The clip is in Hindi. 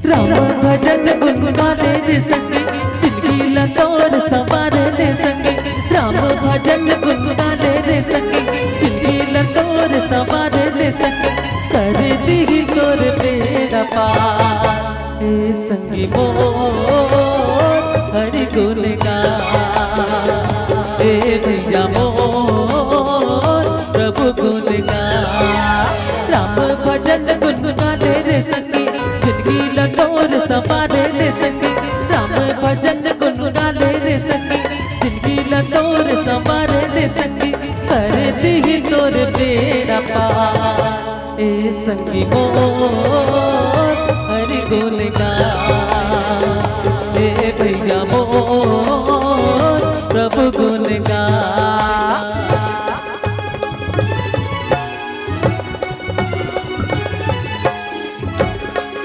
राम भजन गुनगुनाने रे संगी, जिंदगी लतोर सवारे रे संगी। राम भजन गुनगुनाने रे संगी, जिंदगी लतोर सवारे रे संगी। कर दी तोर बेड़ा पार ए संगी मोर हरि गुण गान। ए भैया मोर प्रभु गुण गान। राम भजन गुनगुनाने रे संगी, जिंदगी लतोर सवारे रे संगी। राम भजन गुनगुनाने रे संगी, जिंदगी लतोर सवारे रे संगी। कर दी तोर बेड़ा पार ए संगी मोर हरि गुण गान।